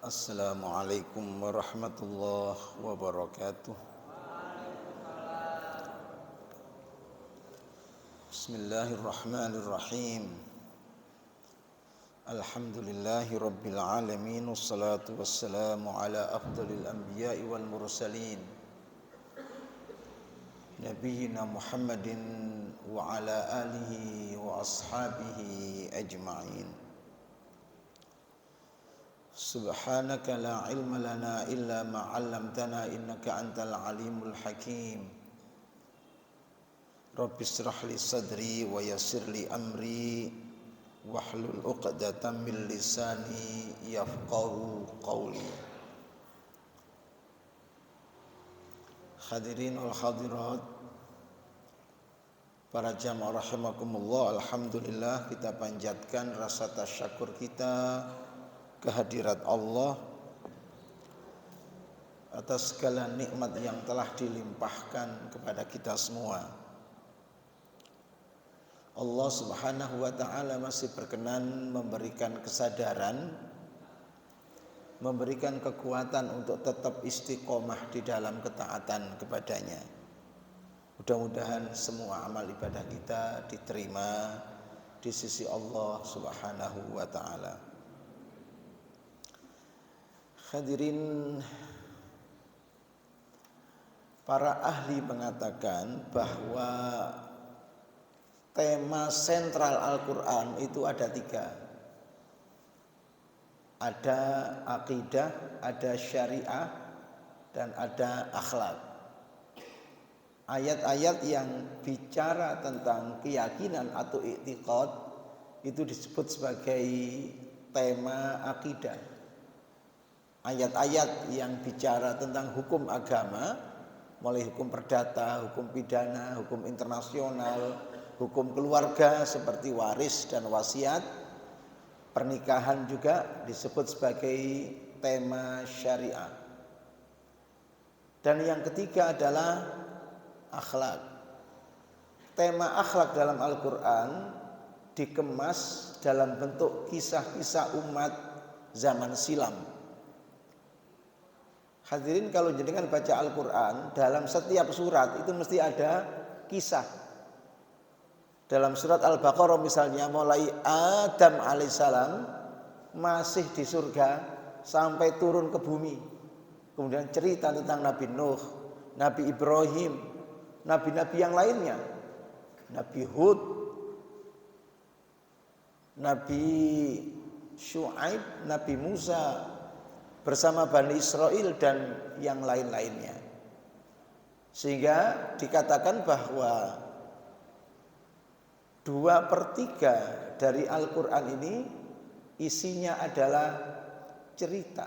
Assalamualaikum warahmatullahi wabarakatuh. Bismillahirrahmanirrahim. Alhamdulillahi rabbil alamin. Wassalatu wassalamu ala afdalil anbiya'i wal mursalin, Nabiyyina Muhammadin wa ala alihi wa ashabihi ajma'in. Subhanaka la ilma lana illa ma 'allamtana innaka antal alimul hakim. Rabbi shrah li sadri wa yassir li amri wahlul 'uqdatam min lisani yafqahu qawli. Hadirin wal hadirat, para jamaah rahimakumullah, alhamdulillah kita panjatkan rasa tasyakur kita kehadirat Allah atas segala nikmat yang telah dilimpahkan kepada kita semua. Allah Subhanahu wa ta'ala masih berkenan memberikan kesadaran, memberikan kekuatan untuk tetap istiqomah di dalam ketaatan kepadanya. Mudah-mudahan semua amal ibadah kita diterima di sisi Allah Subhanahu wa ta'ala. Hadirin, para ahli mengatakan bahwa tema sentral Al-Quran itu ada 3. Ada akidah, ada syariah, dan ada akhlak. Ayat-ayat yang bicara tentang keyakinan atau i'tiqad itu disebut sebagai tema akidah. Ayat-ayat yang bicara tentang hukum agama, mulai hukum perdata, hukum pidana, hukum internasional, hukum keluarga seperti waris dan wasiat, pernikahan juga disebut sebagai tema syariah. Dan yang ketiga adalah akhlak. Tema akhlak dalam Al-Quran dikemas dalam bentuk kisah-kisah umat zaman silam. Hadirin, kalau jenengan baca Al-Quran, dalam setiap surat itu mesti ada kisah. Dalam surat Al-Baqarah misalnya, mulai Adam alaihissalam masih di surga sampai turun ke bumi. Kemudian cerita tentang Nabi Nuh, Nabi Ibrahim, nabi-nabi yang lainnya, Nabi Hud, Nabi Syuaib, Nabi Musa bersama Bani Israel dan yang lain-lainnya. Sehingga dikatakan bahwa 2/3 dari Al-Quran ini isinya adalah cerita.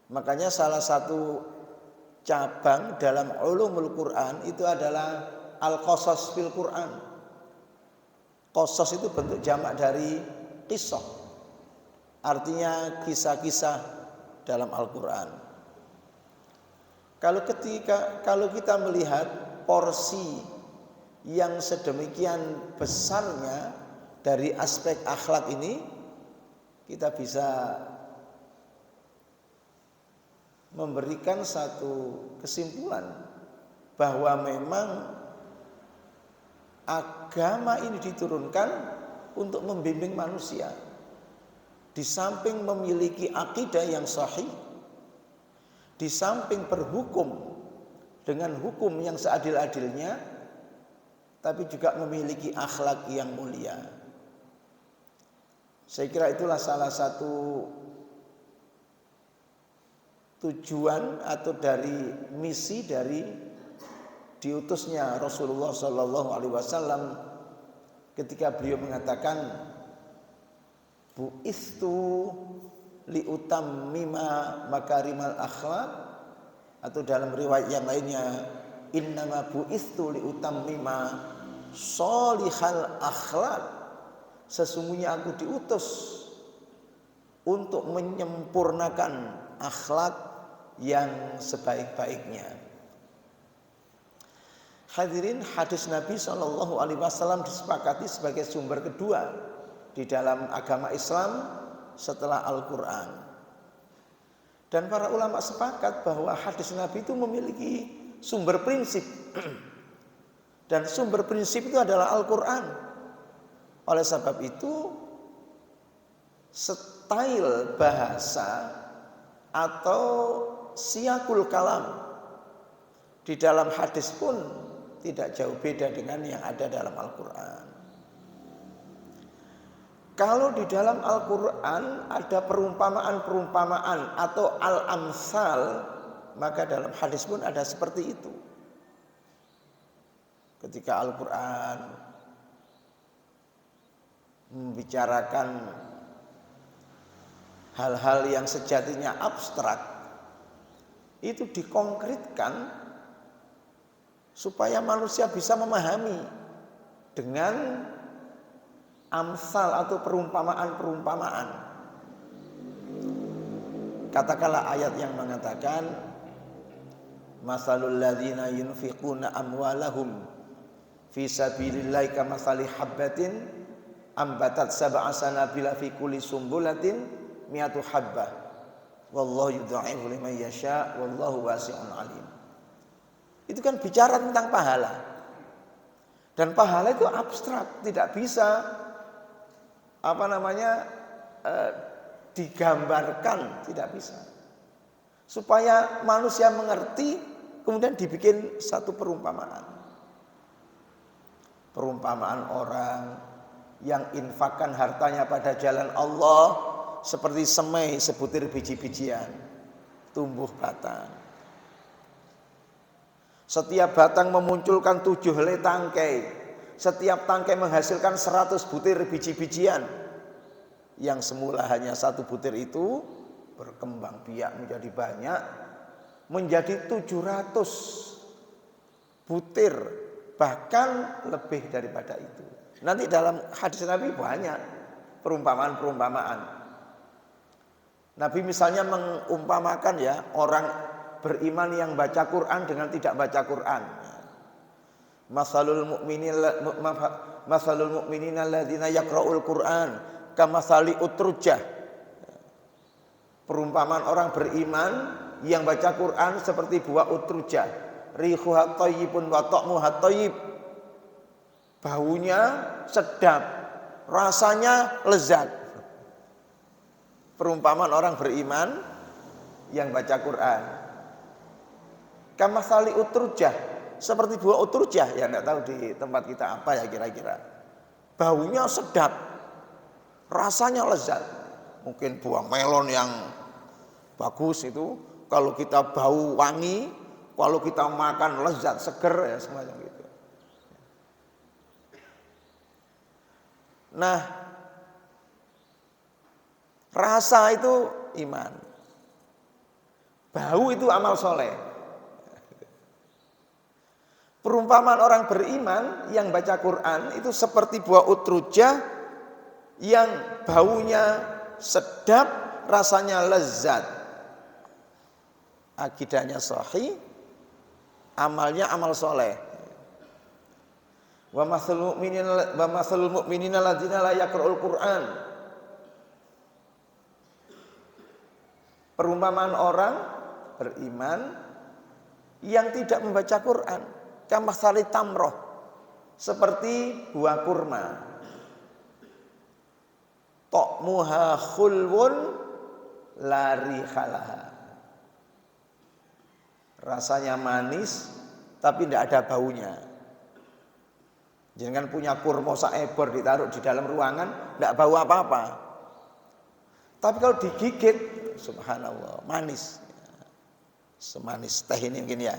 Makanya salah satu cabang dalam ulumul Quran itu adalah Al-Qasas fil Quran. Qasas itu bentuk jamak dari qisah, artinya kisah-kisah dalam Al-Quran. Kalau kita melihat porsi yang sedemikian besarnya dari aspek akhlak ini, kita bisa memberikan satu kesimpulan bahwa memang agama ini diturunkan untuk membimbing manusia. Di samping memiliki akidah yang sahih, di samping berhukum dengan hukum yang seadil-adilnya, tapi juga memiliki akhlak yang mulia. Saya kira itulah salah satu tujuan atau dari misi dari diutusnya Rasulullah SAW ketika beliau mengatakan, bu'istu liutammima makarimal akhlak, atau dalam riwayat yang lainnya, innama bu'istu liutammima sholihal akhlak, sesungguhnya aku diutus untuk menyempurnakan akhlak yang sebaik-baiknya. Hadirin, hadis Nabi SAW disepakati sebagai sumber kedua di dalam agama Islam setelah Al-Quran. Dan para ulama sepakat bahwa hadis Nabi itu memiliki sumber prinsip. Dan sumber prinsip itu adalah Al-Quran. Oleh sebab itu, style bahasa atau siyakul kalam di dalam hadis pun tidak jauh beda dengan yang ada dalam Al-Quran. Kalau di dalam Al-Quran ada perumpamaan-perumpamaan atau al-amsal, maka dalam hadis pun ada seperti itu. Ketika Al-Quran membicarakan hal-hal yang sejatinya abstrak, itu dikonkretkan supaya manusia bisa memahami dengan amsal atau perumpamaan-perumpamaan. Katakanlah ayat yang mengatakan masalul ladzina yunfiquna amwalahum fi sabilillahi kamathali habbatin ambatat sab'a sanabila fi kulli sumbulatin mi'atu habbah wallahu yudha'ifu liman yasha wallahu wasi'un alim. Itu kan bicara tentang pahala. Dan pahala itu abstrak, tidak bisa digambarkan, tidak bisa. Supaya manusia mengerti, kemudian dibikin satu perumpamaan. Perumpamaan orang yang infakkan hartanya pada jalan Allah seperti semai sebutir biji-bijian tumbuh batang. Setiap batang memunculkan 7 helai tangkai. Setiap tangkai menghasilkan 100 butir biji-bijian. Yang semula hanya 1 butir itu berkembang biak menjadi banyak, menjadi 700 butir, bahkan lebih daripada itu. Nanti dalam hadis Nabi banyak perumpamaan-perumpamaan. Nabi misalnya mengumpamakan ya orang beriman yang baca Quran dengan tidak baca Quran. Masalul mu'minina alladzina yaqra'ul Qur'an kamathali utrujah. Perumpamaan orang beriman yang baca Quran seperti buah utrujah. Rihuha thayyibun wa ta'muha thayyib. Baunya sedap, rasanya lezat. Perumpamaan orang beriman yang baca Quran. Kamathali utrujah. Seperti buah utrujah, ya enggak tahu di tempat kita apa ya kira-kira. Baunya sedap, rasanya lezat. Mungkin buah melon yang bagus itu, kalau kita bau wangi, kalau kita makan lezat, seger ya semacam gitu. Nah, rasa itu iman, bau itu amal soleh. Perumpamaan orang beriman yang baca Quran itu seperti buah utrujah yang baunya sedap, rasanya lezat. Akidahnya sahih, amalnya amal soleh. Wa mathalul mu'minina alladzina la yaqra'ul Qur'an. Perumpamaan orang beriman yang tidak membaca Quran. Kamathali tamroh, seperti buah kurma. Ta'muha khulwun la rihalaha. Rasanya manis tapi tidak ada baunya. Jangan punya kurma saebor ditaruh di dalam ruangan, tidak bau apa-apa. Tapi kalau digigit, subhanallah, manis. Semanis teh ini mungkin ya.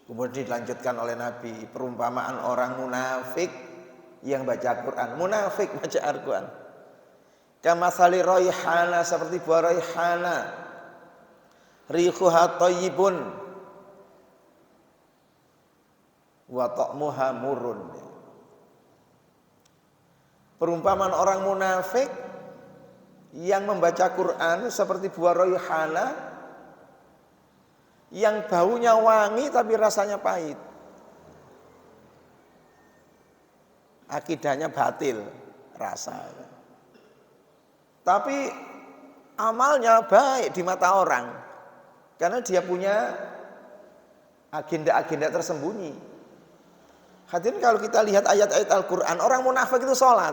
Kemudian dilanjutkan oleh Nabi perumpamaan orang munafik yang baca Quran. Munafik baca Al-Quran. Kamathali raihana, seperti buah raihana. Rihuha thayyibun wa ta'muha murun. Perumpamaan orang munafik yang membaca Quran seperti buah raihana yang baunya wangi tapi rasanya pahit. akidahnya batil, rasa. Tapi amalnya baik di mata orang karena dia punya agenda-agenda tersembunyi. Hadirin, kalau kita lihat ayat-ayat Al-Quran, orang munafik itu sholat,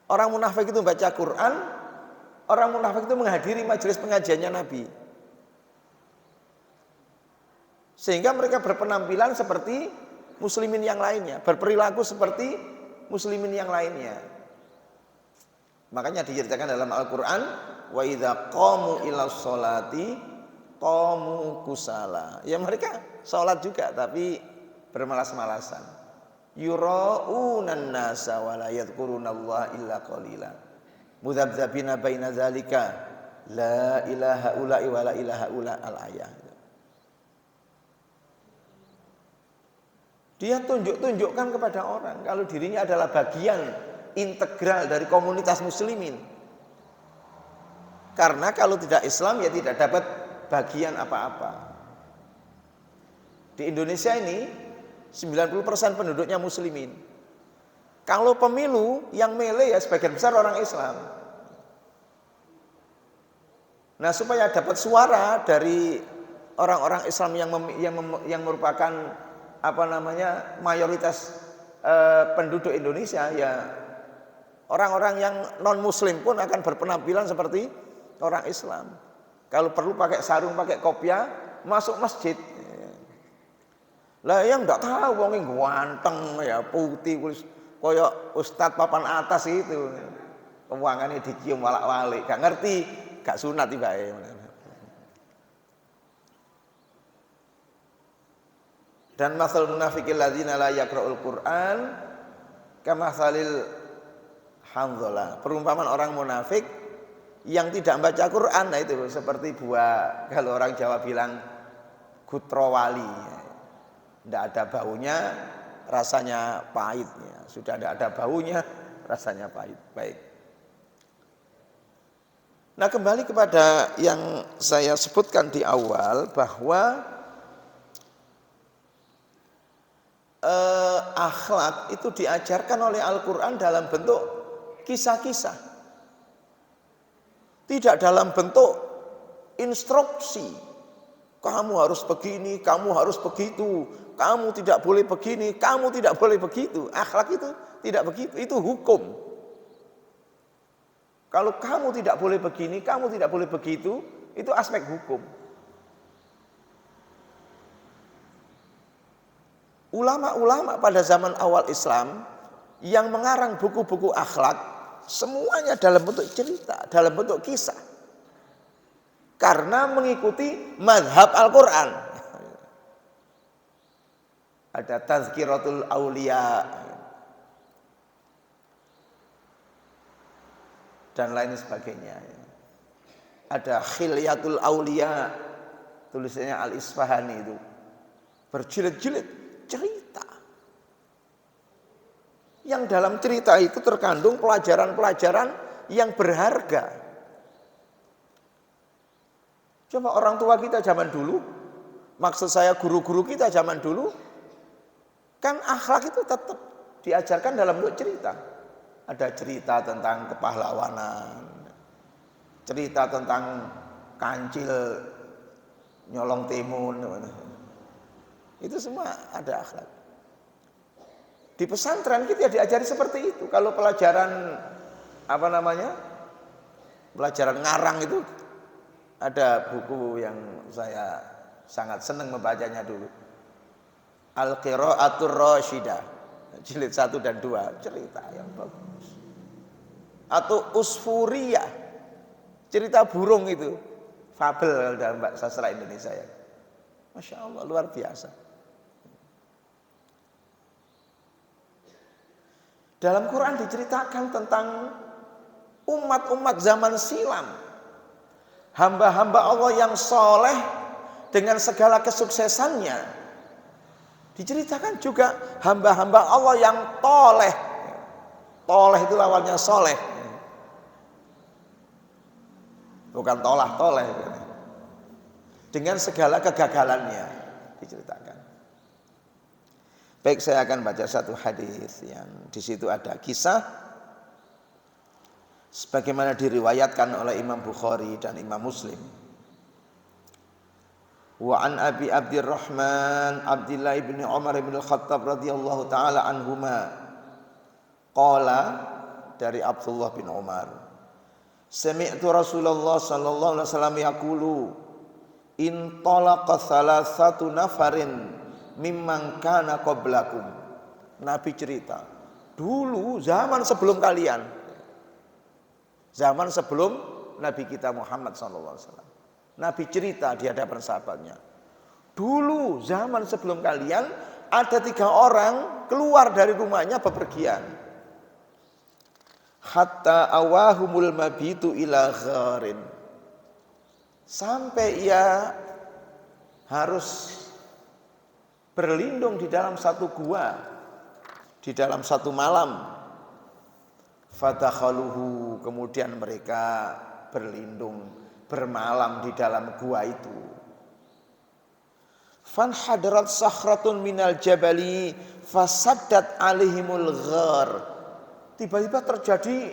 orang munafik itu baca Quran, orang munafik itu menghadiri majelis pengajiannya Nabi. Sehingga mereka berpenampilan seperti muslimin yang lainnya, berperilaku seperti muslimin yang lainnya. Makanya diceritakan dalam Al-Quran, wa idza qamu ilas sholati qamu kusala. Ya mereka sholat juga tapi bermalas-malasan. Yura'unan nasa wa la yadhkurunallaha illa qalila. Mudzabdzabina baina dzalika la ilaha ula'i wa la ilaha ula al-ayah. Dia tunjukkan kepada orang kalau dirinya adalah bagian integral dari komunitas muslimin. Karena kalau tidak Islam ya tidak dapat bagian apa-apa. Di Indonesia ini 90% penduduknya muslimin. Kalau pemilu yang milih ya sebagian besar orang Islam. Nah, supaya dapat suara dari orang-orang Islam yang merupakan mayoritas penduduk Indonesia, ya orang-orang yang non muslim pun akan berpenampilan seperti orang Islam. Kalau perlu pakai sarung, pakai kopiah, masuk masjid. Lah yang enggak tahu wong ganteng ya putih koyo ustad papan atas itu. Keuangannya dicium walak-walik, gak ngerti, gak sunat tibae. Dan masal munafiqil ladzina la yaqra'ul Qur'an kamatsalil hamdzalah. Perumpamaan orang munafik yang tidak membaca Quran, nah itu seperti buah, kalau orang Jawa bilang gutrawali. Tidak ada baunya, rasanya pahit. Sudah tidak ada baunya, rasanya pahit. Baik. Nah, kembali kepada yang saya sebutkan di awal bahwa akhlak itu diajarkan oleh Al-Quran dalam bentuk kisah-kisah, tidak dalam bentuk instruksi. Kamu harus begini, kamu harus begitu, kamu tidak boleh begini, kamu tidak boleh begitu. Akhlak itu tidak begitu, itu hukum. Kalau kamu tidak boleh begini, kamu tidak boleh begitu, itu aspek hukum. Ulama-ulama pada zaman awal Islam yang mengarang buku-buku akhlak, semuanya dalam bentuk cerita, dalam bentuk kisah. Karena mengikuti mazhab Al-Quran. Ada Tazkiratul Aulia dan lain sebagainya. Ada Khilyatul Aulia, tulisannya Al-Isfahani itu. Berjilid-jilid cerita. Yang dalam cerita itu terkandung pelajaran-pelajaran yang berharga. Coba orang tua kita zaman dulu, maksud saya guru-guru kita zaman dulu, kan akhlak itu tetap diajarkan dalam bentuk cerita. Ada cerita tentang kepahlawanan, cerita tentang kancil nyolong timun, itu semua ada akhlak. Di pesantren kita diajari seperti itu. Kalau pelajaran pelajaran ngarang itu, ada buku yang saya sangat senang membacanya dulu. Al-Qira'atur Rasyidah, jilid 1 dan 2, cerita yang bagus. Atau Usfuriyah, cerita burung itu, fabel dalam sastra Indonesia ya. Masya Allah, luar biasa. Dalam Quran diceritakan tentang umat-umat zaman silam, hamba-hamba Allah yang soleh dengan segala kesuksesannya. Diceritakan juga hamba-hamba Allah yang toleh. Toleh itu lawannya soleh, bukan tolah, toleh. Dengan segala kegagalannya diceritakan. Baik, saya akan baca satu hadis yang di situ ada kisah sebagaimana diriwayatkan oleh Imam Bukhari dan Imam Muslim. Wa an Abi Abdurrahman Abdullah bin Umar bin Al-Khattab radhiyallahu taala anhuma qala, dari Abdullah bin Umar, sami'tu Rasulullah sallallahu alaihi wasallam yaqulu in talaqa salasatu nafarin mimman kana qablakum. Nabi cerita, dulu zaman sebelum kalian, zaman sebelum Nabi kita Muhammad sallallahu alaihi wasallam, Nabi cerita di hadapan sahabatnya, dulu zaman sebelum kalian ada 3 orang keluar dari rumahnya bepergian. Hatta awahumul mabitu ila gharin, sampai ia harus berlindung di dalam satu gua, di dalam satu malam. Fadakhaluhu, kemudian mereka berlindung, bermalam di dalam gua itu. Fanhadarat sakhratun minal jabali fasaddat alaihimul ghar. Tiba-tiba terjadi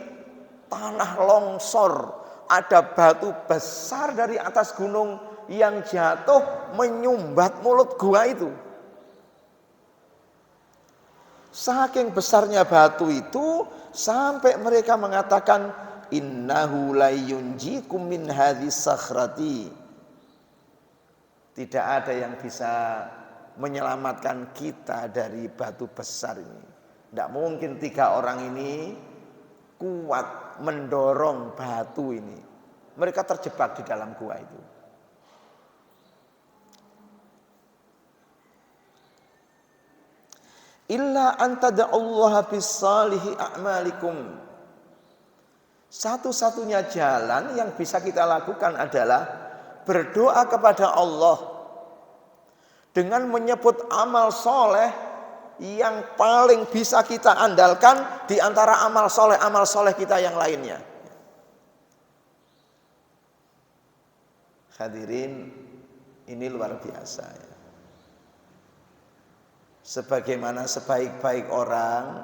tanah longsor, ada batu besar dari atas gunung yang jatuh menyumbat mulut gua itu. Saking besarnya batu itu sampai mereka mengatakan innahu la yunjikum min hadhis sakhrati. Tidak ada yang bisa menyelamatkan kita dari batu besar ini. Tidak mungkin 3 orang ini kuat mendorong batu ini. Mereka terjebak di dalam gua itu. Illa antada'ullaha bisalihi a'malikum. Satu-satunya jalan yang bisa kita lakukan adalah berdoa kepada Allah dengan menyebut amal soleh yang paling bisa kita andalkan di antara amal soleh kita yang lainnya. Hadirin, ini luar biasa ya. Sebagaimana sebaik-baik orang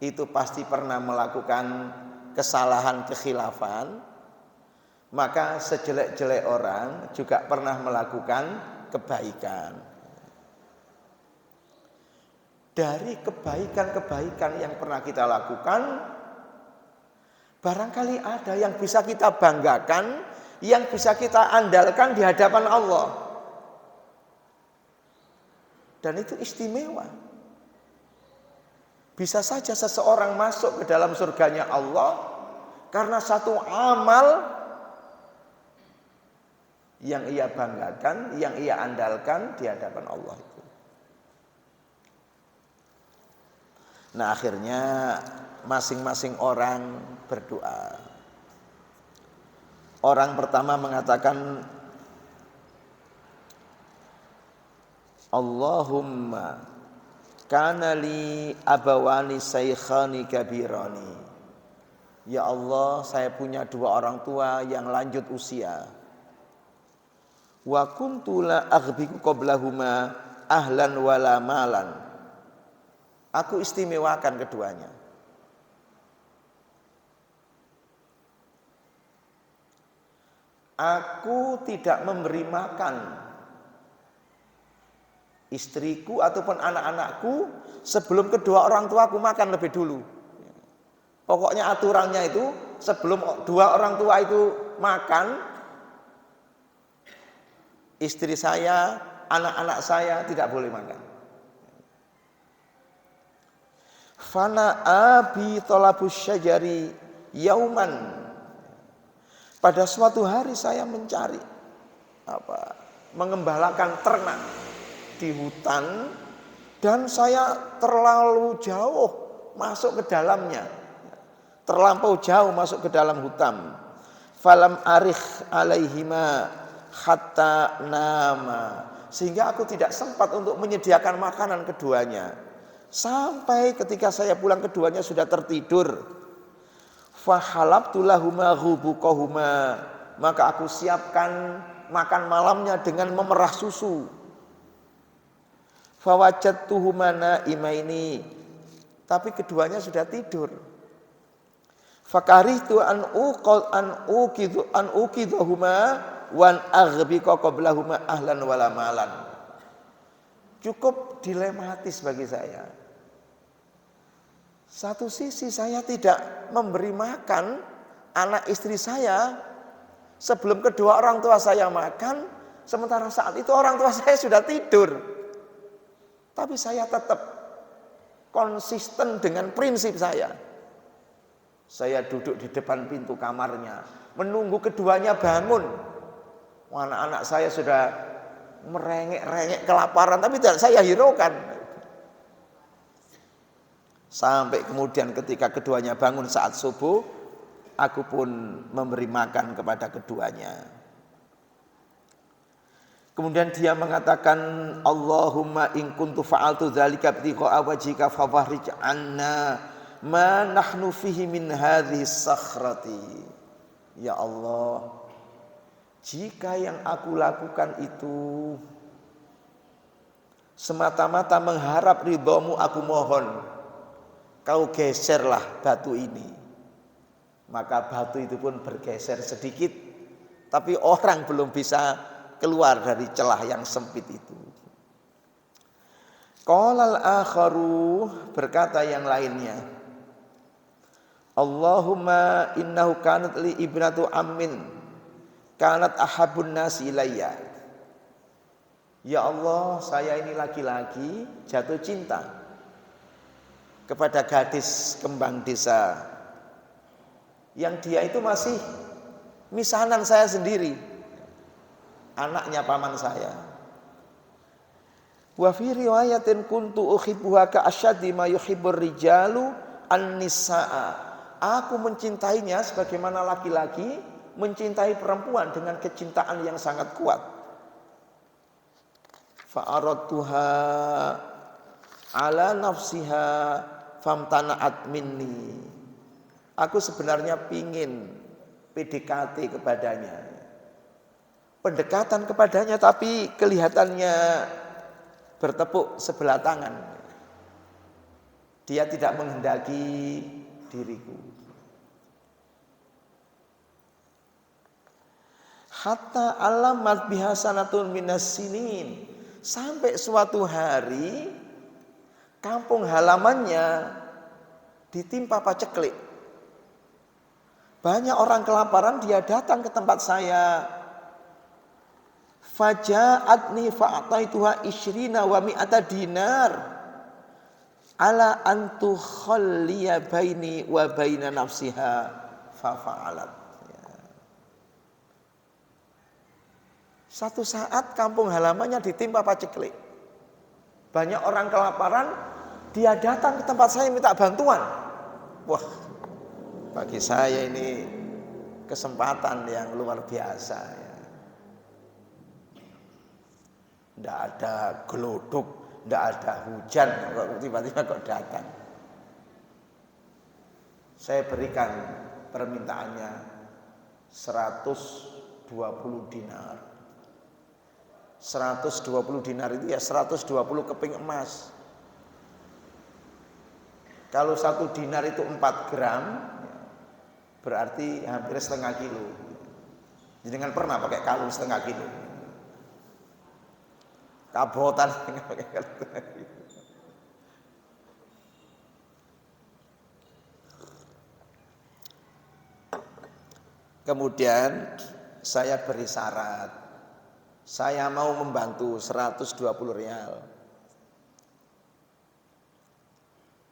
itu pasti pernah melakukan kesalahan kekhilafan, maka sejelek-jelek orang juga pernah melakukan kebaikan. Dari kebaikan-kebaikan yang pernah kita lakukan, barangkali ada yang bisa kita banggakan, yang bisa kita andalkan di hadapan Allah. Dan itu istimewa. Bisa saja seseorang masuk ke dalam surganya Allah karena satu amal yang ia banggakan, yang ia andalkan di hadapan Allah itu. Nah, akhirnya masing-masing orang berdoa. Orang pertama mengatakan, Allahumma kana li abawani saikhani kabirani. Ya Allah, saya punya 2 orang tua yang lanjut usia. Wa kuntu la aghbiku qablahuma ahlan wala malan. Aku istimewakan keduanya. Aku tidak memberi makan istriku ataupun anak-anakku sebelum kedua orang tuaku makan lebih dulu. Pokoknya aturannya itu sebelum 2 orang tua itu makan, istri saya, anak-anak saya tidak boleh makan. Fana abi thalabus syajari yauman. Pada suatu hari saya mencari mengembalakan ternak di hutan, dan saya terlalu jauh masuk ke dalamnya, terlampau jauh masuk ke dalam hutan. Falam arikh alaihima hatta nama, sehingga aku tidak sempat untuk menyediakan makanan keduanya. Sampai ketika saya pulang keduanya sudah tertidur. Fahalabtu lahuma ghubuqahuma, maka aku siapkan makan malamnya dengan memerah susu. Fawajadtuhuma naimaini. Tapi keduanya sudah tidur. Fakarihtu an uqidhuma wan aghbiqa qablahuma ahlan wala malan. Cukup dilematis bagi saya. Satu sisi saya tidak memberi makan anak istri saya sebelum kedua orang tua saya makan, sementara saat itu orang tua saya sudah tidur. Tapi saya tetap konsisten dengan prinsip saya. Saya duduk di depan pintu kamarnya, menunggu keduanya bangun. Anak-anak saya sudah merengek-rengek kelaparan, tapi tidak saya hiraukan. Sampai kemudian ketika keduanya bangun saat subuh, aku pun memberi makan kepada keduanya. Kemudian dia mengatakan, Allahumma in kuntu fa'altu dzalika ibtigha'a wajhika fafarrij 'anna ma nahnu fihi min hadhihi sakhrati. Ya Allah, jika yang aku lakukan itu semata-mata mengharap ridhamu, aku mohon kau geserlah batu ini. Maka batu itu pun bergeser sedikit, tapi orang belum bisa keluar dari celah yang sempit itu. Qalal akharu, berkata yang lainnya, Allahumma innahu kanat li ibnatu ammin kanat ahabun nasi ilayya. Ya Allah, saya ini laki-laki jatuh cinta kepada gadis kembang desa yang dia itu masih misanan saya sendiri, anaknya paman saya. Wa fi riwayatin kuntu uhibbuha ka asyaddi ma yuhibbur rijalu an-nisaa. Aku mencintainya sebagaimana laki-laki mencintai perempuan dengan kecintaan yang sangat kuat. Fa aradtuha ala nafsiha famtana'at minni. Aku sebenarnya pingin PDKT kepadanya, pendekatan kepadanya, tapi kelihatannya bertepuk sebelah tangan. Dia tidak menghendaki diriku. Hatta alamat bihasanatun minas sinin, sampai suatu hari kampung halamannya ditimpa paceklik. Banyak orang kelaparan, dia datang ke tempat saya. Faja'atni fa'ataituha isyrina wa mi'ata dinar ala antu khalliya baini wa baina nafsiha fafa'alat. Satu saat kampung halamannya ditimpa paceklik. Banyak orang kelaparan, dia datang ke tempat saya minta bantuan. Wah, bagi saya ini kesempatan yang luar biasa ya. Tidak ada geluduk, tidak ada hujan, kok tiba-tiba kok datang. Saya berikan permintaannya 120 dinar. 120 dinar itu ya 120 keping emas. Kalau 1 dinar itu 4 gram, berarti hampir setengah kilo. Jadi kan pernah pakai kalung setengah kilo. Kabotan pakai kalung setengah kilo. Kemudian saya beri syarat. Saya mau membantu 120 rial.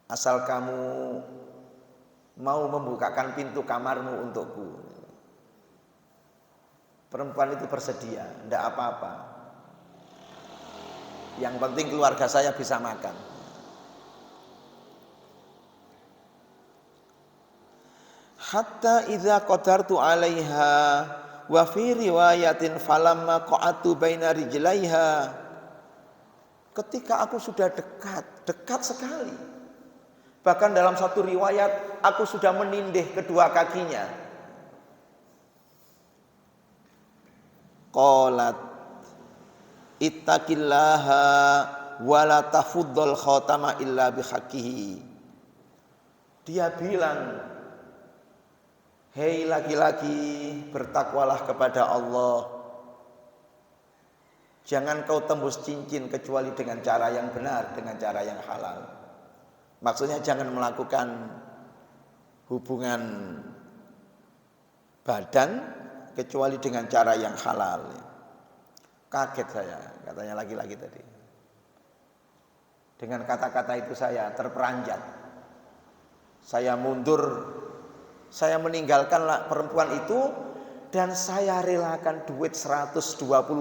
Asal kamu mau membukakan pintu kamarmu untukku. Perempuan itu bersedia, tidak apa-apa. Yang penting keluarga saya bisa makan. Hatta idza qadartu 'alaiha wa fi riwayatin falamma qa'atu baina rijlaiha. Ketika aku sudah dekat sekali. Bahkan dalam satu riwayat aku sudah menindih kedua kakinya. Qalat ittaqillaha wala tafuddal khatama illa bihaqqihi. Dia bilang, hei laki-laki, bertakwalah kepada Allah. Jangan kau tembus cincin kecuali dengan cara yang benar, dengan cara yang halal. Maksudnya jangan melakukan hubungan badan kecuali dengan cara yang halal. Kaget saya, katanya laki-laki tadi. Dengan kata-kata itu saya terperanjat. Saya mundur, saya meninggalkan perempuan itu dan saya relakan duit 120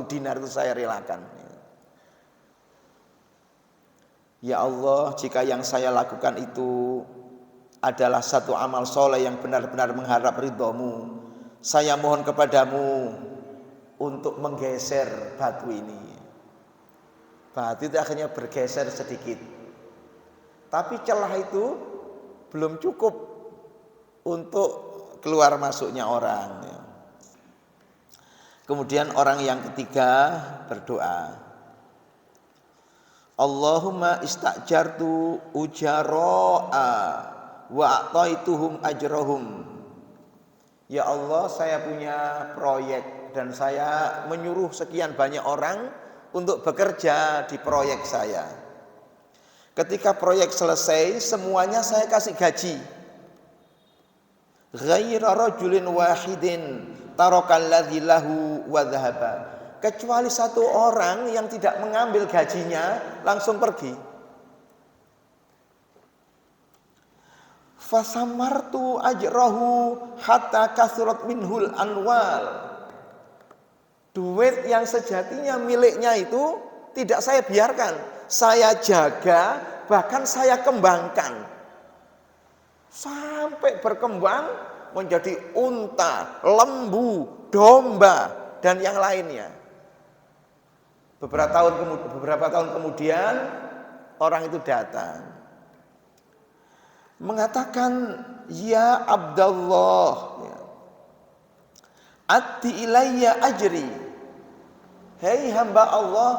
dinar itu saya relakan. Ya Allah, jika yang saya lakukan itu adalah satu amal soleh yang benar-benar mengharap ridho-Mu, saya mohon kepadamu untuk menggeser batu ini. Batu itu akhirnya bergeser sedikit. Tapi celah itu belum cukup untuk keluar masuknya orang. Kemudian orang yang ketiga berdoa, Allahumma istajartu ujaro'a wa a'taituhum ajrohum. Ya Allah, saya punya proyek dan saya menyuruh sekian banyak orang untuk bekerja di proyek saya. Ketika proyek selesai, semuanya saya kasih gaji. Ghaira rajulin wahidin tarakal ladzi lahu wa dhahaba. Kecuali satu orang yang tidak mengambil gajinya langsung pergi. Fasamartu ajrahu hatta kasurat minhul anwal. Duit yang sejatinya miliknya itu tidak saya biarkan, saya jaga, bahkan saya kembangkan sampai berkembang menjadi unta, lembu, domba dan yang lainnya. Beberapa tahun kemudian orang itu datang mengatakan, ya Abdullah, ati ilayya ajri. Hei hamba Allah,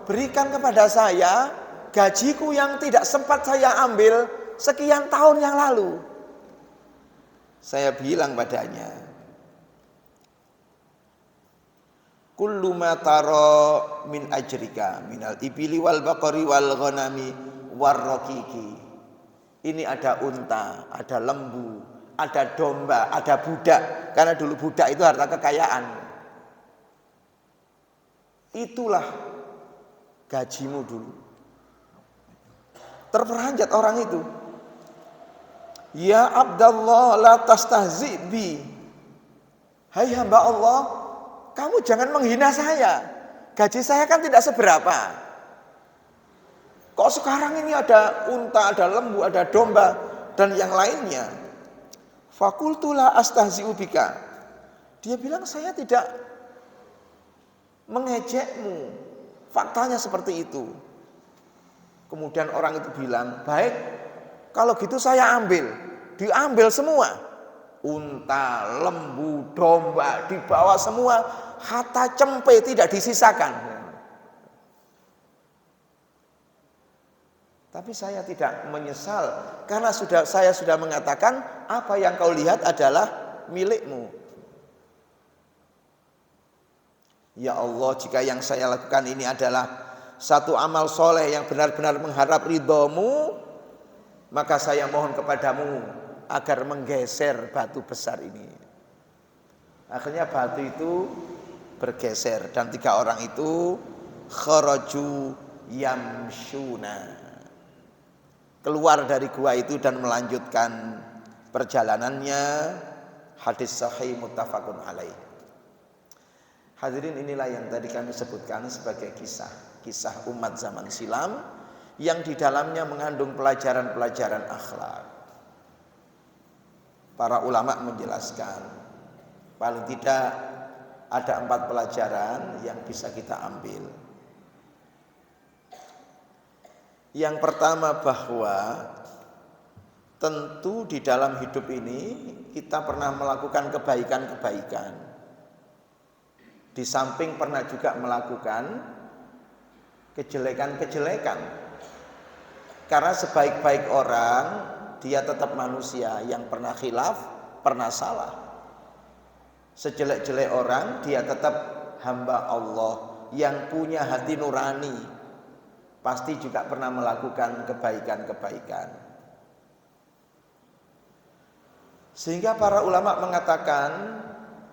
berikan kepada saya gajiku yang tidak sempat saya ambil sekian tahun yang lalu. Saya bilang padanya, kullu ma tara min ajrika minal ibili wal baqari wal ghanami war raqiqi. Ini ada unta, ada lembu, ada domba, ada budak. Karena dulu budak itu harta kekayaan. Itulah gajimu dulu. Terperanjat orang itu. Ya Abdullah la tastahzi bi. Hai hamba Allah, kamu jangan menghina saya. Gaji saya kan tidak seberapa. Kok sekarang ini ada unta, ada lembu, ada domba dan yang lainnya. Fakultu la astahzi'u bika. Dia bilang saya tidak mengejekmu. Faktanya seperti itu. Kemudian orang itu bilang, baik, kalau gitu saya ambil. Diambil semua. Unta, lembu, domba, dibawa semua. Hatta cempe tidak disisakan. Tapi saya tidak menyesal. Karena saya sudah mengatakan, apa yang kau lihat adalah milikmu. Ya Allah, jika yang saya lakukan ini adalah satu amal soleh yang benar-benar mengharap ridho-Mu, maka saya mohon kepadamu agar menggeser batu besar ini. Akhirnya batu itu bergeser dan 3 orang itu kharaju yamshuna, keluar dari gua itu dan melanjutkan perjalanannya. Hadis sahih muttafaqun alaih. Hadirin, inilah yang tadi kami sebutkan sebagai kisah umat zaman silam yang di dalamnya mengandung pelajaran-pelajaran akhlak. Para ulama menjelaskan paling tidak ada 4 pelajaran yang bisa kita ambil. Yang pertama, bahwa tentu di dalam hidup ini kita pernah melakukan kebaikan-kebaikan. Di samping pernah juga melakukan kejelekan-kejelekan. Karena sebaik-baik orang dia tetap manusia yang pernah khilaf, pernah salah. Sejelek-jelek orang dia tetap hamba Allah yang punya hati nurani, pasti juga pernah melakukan kebaikan-kebaikan. Sehingga para ulama mengatakan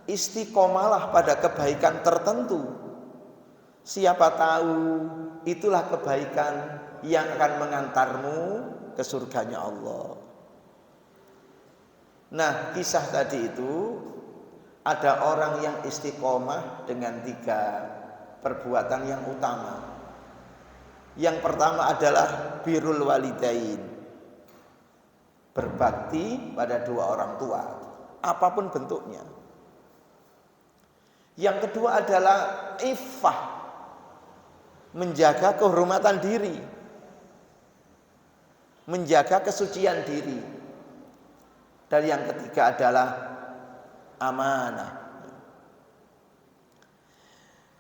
istiqomalah pada kebaikan tertentu. Siapa tahu itulah kebaikan yang akan mengantarmu ke surganya Allah. Nah, kisah tadi itu ada orang yang istiqomah dengan 3 perbuatan yang utama. Yang pertama adalah birrul walidain, berbakti pada 2 orang tua, apapun bentuknya. Yang kedua adalah iffah, menjaga kehormatan diri, menjaga kesucian diri. Dan yang ketiga adalah amanah.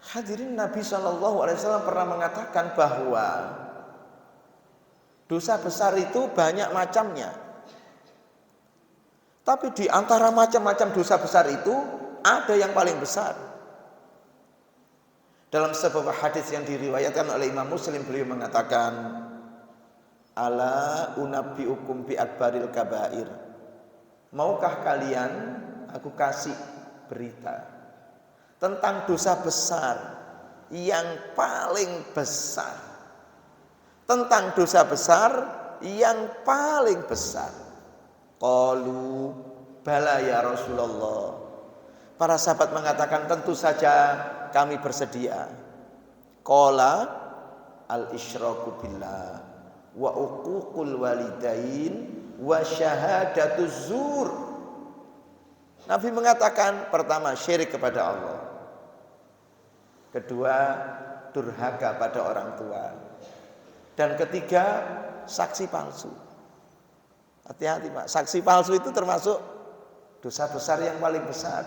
Hadirin, Nabi SAW pernah mengatakan bahwa dosa besar itu banyak macamnya. Tapi di antara macam-macam dosa besar itu ada yang paling besar. Dalam sebuah hadis yang diriwayatkan oleh Imam Muslim, beliau mengatakan, ala unabbiukum bi akbaril kabair. Maukah kalian aku kasih berita tentang dosa besar yang paling besar? Tentang dosa besar yang paling besar. Qalu bala ya Rasulullah. Para sahabat mengatakan tentu saja kami bersedia. Qala al-isyraku billah wa uququl walidain wa syahadatuz zur. Nabi mengatakan pertama syirik kepada Allah, kedua durhaka pada orang tua, dan ketiga saksi palsu. Hati-hati Pak, saksi palsu itu termasuk dosa besar yang paling besar.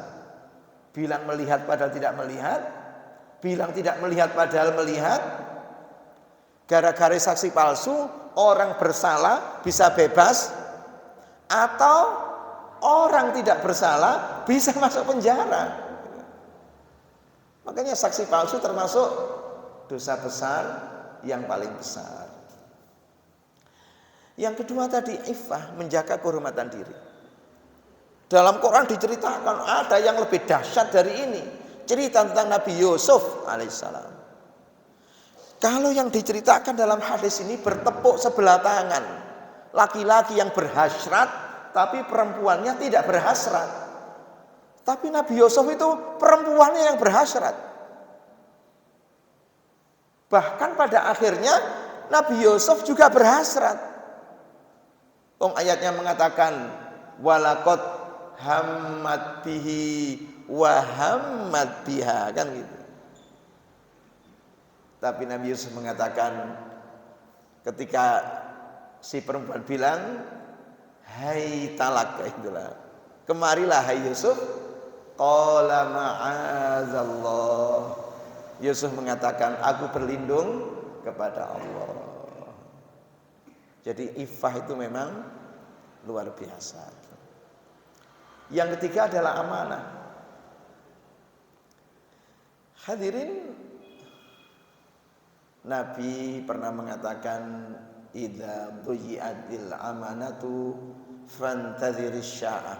Bilang melihat padahal tidak melihat, bilang tidak melihat padahal melihat. Gara-gara saksi palsu orang bersalah bisa bebas, atau orang tidak bersalah bisa masuk penjara. Makanya saksi palsu termasuk dosa besar yang paling besar. Yang kedua tadi iffah, menjaga kehormatan diri. Dalam Quran diceritakan ada yang lebih dahsyat dari ini. Cerita tentang Nabi Yusuf alaihissalam. Kalau yang diceritakan dalam hadis ini bertepuk sebelah tangan. Laki-laki yang berhasrat, tapi perempuannya tidak berhasrat. Tapi Nabi Yusuf itu perempuannya yang berhasrat. Bahkan pada akhirnya Nabi Yusuf juga berhasrat. Ayatnya mengatakan walaqad hammat bihi wa hammat biha, kan gitu. Tapi Nabi Yusuf mengatakan ketika si perempuan bilang hai talak, itulah kemarilah hai Yusuf, qala ma'azallah. Yusuf mengatakan aku berlindung kepada Allah. Jadi iffah itu memang luar biasa. Yang ketiga adalah amanah. Hadirin, Nabi pernah mengatakan idza dhuyi'atil amanatu fantadhiris sya'ah.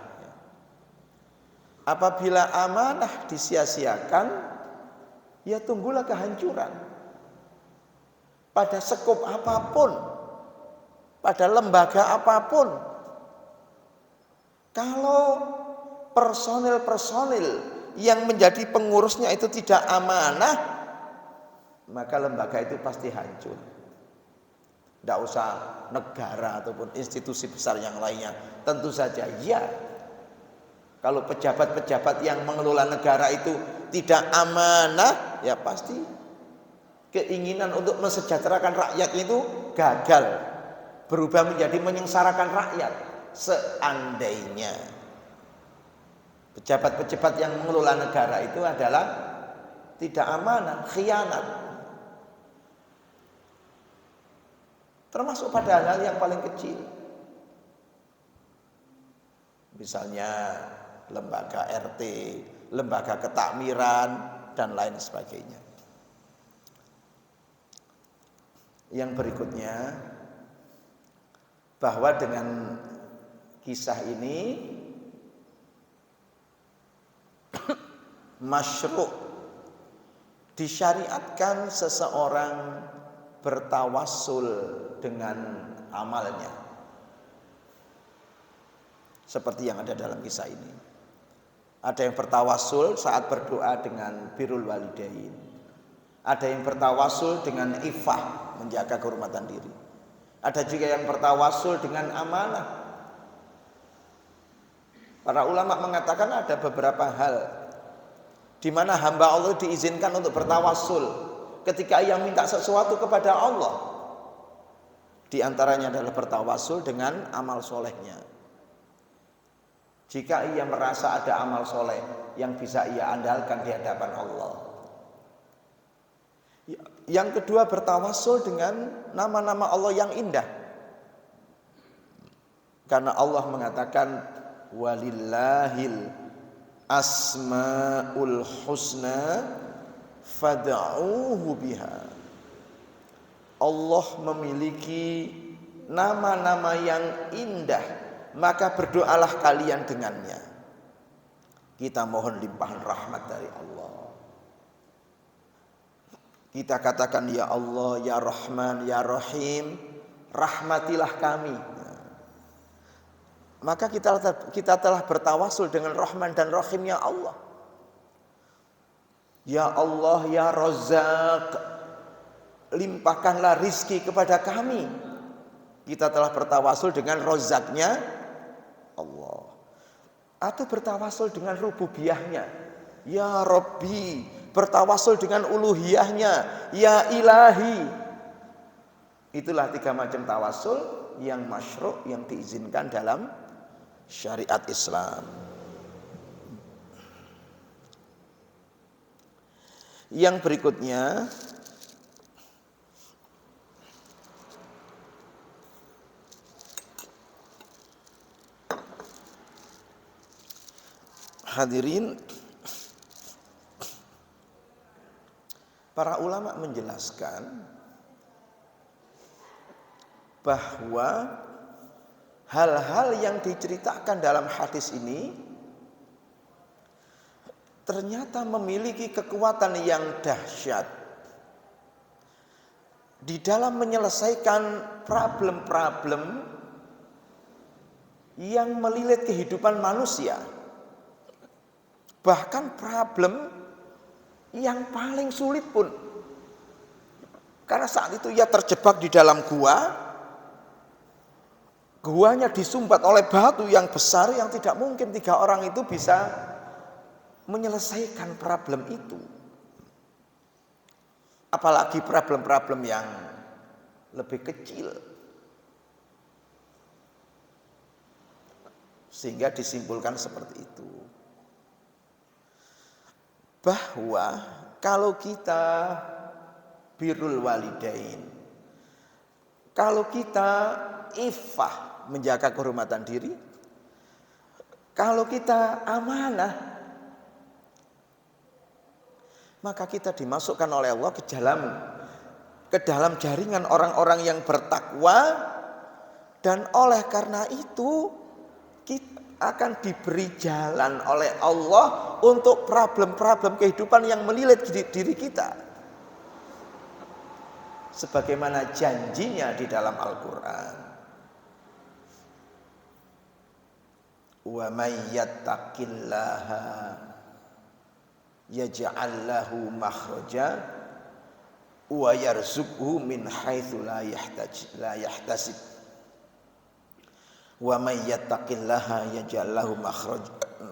Apabila amanah disia-siakan, ya tunggulah kehancuran. Pada sekup apapun, pada lembaga apapun, kalau personil-personil yang menjadi pengurusnya itu tidak amanah, maka lembaga itu pasti hancur. Tidak usah negara ataupun institusi besar yang lainnya. Tentu saja ya, kalau pejabat-pejabat yang mengelola negara itu tidak amanah, ya pasti keinginan untuk mensejahterakan rakyat itu gagal, berubah menjadi menyengsarakan rakyat. Seandainya pejabat-pejabat yang mengelola negara itu adalah tidak amanah, khianat, Termasuk pada hal yang paling kecil. Misalnya lembaga RT, lembaga ketakmiran, dan lain sebagainya. Yang berikutnya, bahwa dengan kisah ini masyru' disyariatkan seseorang bertawassul dengan amalnya. Seperti yang ada dalam kisah ini. Ada yang bertawassul saat berdoa dengan birrul walidain. Ada yang bertawassul dengan iffah, menjaga kehormatan diri. Ada juga yang bertawassul dengan amanah. Para ulama mengatakan ada beberapa hal di mana hamba Allah diizinkan untuk bertawassul ketika ia minta sesuatu kepada Allah. Di antaranya adalah bertawassul dengan amal solehnya. Jika ia merasa ada amal soleh yang bisa ia andalkan di hadapan Allah. Yang kedua, bertawassul dengan nama-nama Allah yang indah. Karena Allah mengatakan walillahil asmaul husna fad'uuhu biha. Allah memiliki nama-nama yang indah, maka berdoalah kalian dengannya. Kita mohon limpahan rahmat dari Allah. Kita katakan ya Allah, ya Rahman, ya Rahim, rahmatilah kami. Maka kita telah bertawassul dengan Rahman dan Rahimnya Allah. Ya Allah, ya Razzaq, limpahkanlah rizki kepada kami. Kita telah bertawassul dengan Razzaqnya Allah. Atau bertawassul dengan rububiyahnya. Ya Rabbi, bertawassul dengan uluhiyahnya. Ya Ilahi. Itulah 3 macam tawassul yang masyru', yang diizinkan dalam syariat Islam. Yang berikutnya, hadirin, para ulama menjelaskan bahwa hal-hal yang diceritakan dalam hadis ini ternyata memiliki kekuatan yang dahsyat di dalam menyelesaikan problem-problem yang melilit kehidupan manusia. Bahkan problem yang paling sulit pun. Karena saat itu ia terjebak di dalam gua. Guanya disumbat oleh batu yang besar yang tidak mungkin 3 orang itu bisa menyelesaikan problem itu. Apalagi problem-problem yang lebih kecil. Sehingga disimpulkan seperti itu. Bahwa kalau kita birrul walidain, kalau kita iffah, menjaga kehormatan diri, kalau kita amanah, maka kita dimasukkan oleh Allah ke dalam jaringan orang-orang yang bertakwa, dan oleh karena itu kita akan diberi jalan oleh Allah untuk problem-problem kehidupan yang melilit diri kita. Sebagaimana janjinya di dalam Al-Quran. Wa may yattaqillaha yaj'al lahu makhraja wa yarzuqhu min haitsu la yahtasib. Wa may yattaqillaha yaj'al lahu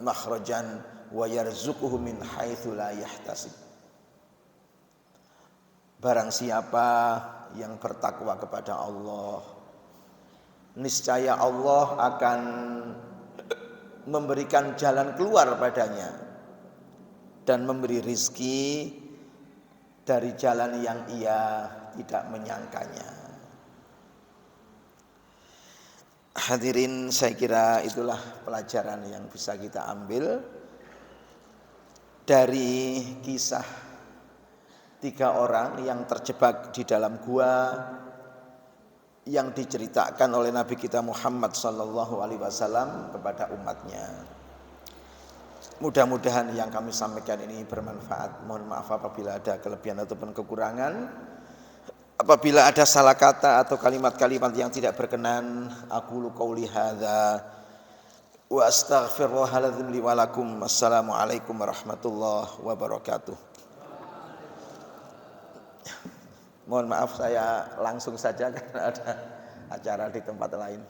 makhrajan wa yarzuqhu min haitsu la yahtasib. Barang siapa yang bertakwa kepada Allah, niscaya Allah akan memberikan jalan keluar padanya dan memberi rizki dari jalan yang ia tidak menyangkanya. Hadirin, saya kira itulah pelajaran yang bisa kita ambil dari kisah 3 orang yang terjebak di dalam gua yang diceritakan oleh Nabi kita Muhammad sallallahu alaihi wasallam kepada umatnya. Mudah-mudahan yang kami sampaikan ini bermanfaat. Mohon maaf apabila ada kelebihan ataupun kekurangan. Apabila ada salah kata atau kalimat-kalimat yang tidak berkenan, aqulu qouli hadza wa astaghfirullahaladzim li wa lakum. Assalamualaikum warahmatullahi wabarakatuh. Mohon maaf saya langsung saja karena ada acara di tempat lain.